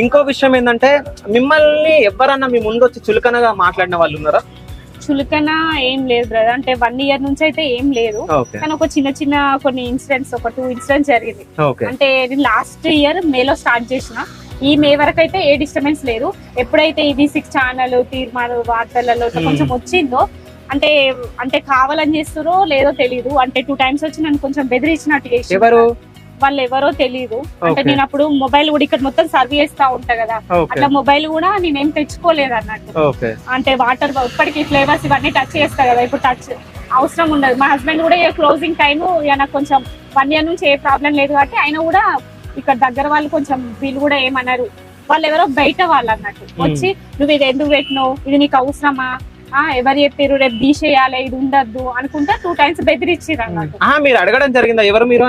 ఇంకో విషయం ఏంటంటే మిమ్మల్ని ఎవరన్నా మీ ముందు వచ్చి చులకనగా మాట్లాడిన వాళ్ళు ఉన్నారా? చులకన ఏం లేదు బ్రదర్, అంటే 1 year నుంచి అయితే ఏం లేదు, కానీ ఒక చిన్న చిన్న కొన్ని ఇన్సిడెంట్స్, ఒక 2 ఇన్సిడెంట్స్ జరిగింది. అంటే నేను లాస్ట్ ఇయర్ మేలో స్టార్ట్ చేసిన, ఈ మే వరకు అయితే ఏ డిస్టర్బెన్స్ లేదు. ఎప్పుడైతే ఇది 6 ఛానల్ తీర్మానం వార్తలలో కొంచెం వచ్చిందో, అంటే అంటే కావాలని చేస్తారో లేదో తెలీదు, అంటే 2 times వచ్చి నన్ను కొంచెం బెదిరించినట్టు చేసి, వాళ్ళు ఎవరో తెలీదు. అంటే నేను అప్పుడు మొబైల్ కూడా ఇక్కడ మొత్తం సర్వ్ చేస్తా ఉంటా కదా, అట్లా మొబైల్ కూడా నేనేం తెచ్చుకోలేదు అన్నట్టు. అంటే వాటర్ ఇప్పటికీ ఫ్లేవర్స్ ఇవన్నీ టచ్ చేస్తా కదా, ఇప్పుడు టచ్ అవసరం ఉండదు. మా హస్బెండ్ కూడా క్లోజింగ్ టైమ్ నాకు కొంచెం 1 year నుంచి ఏ ప్రాబ్లం లేదు కాబట్టి, ఆయన కూడా ఇక్కడ దగ్గర వాళ్ళు కొంచెం వీళ్ళు కూడా ఏమన్నారు, వాళ్ళు ఎవరో బయట వాళ్ళు అన్నట్టు వచ్చి, నువ్వు ఇది ఎందుకు పెట్టినావు, ఇది నీకు అవసరమా, ఎవరు చెప్పారు రేపు తీసేయాలి, ఇది ఉండద్దు అనుకుంటా 2 times బెదిరించారు అన్నట్టు. మీరు అడగడం జరిగిందా ఎవరు మీరు?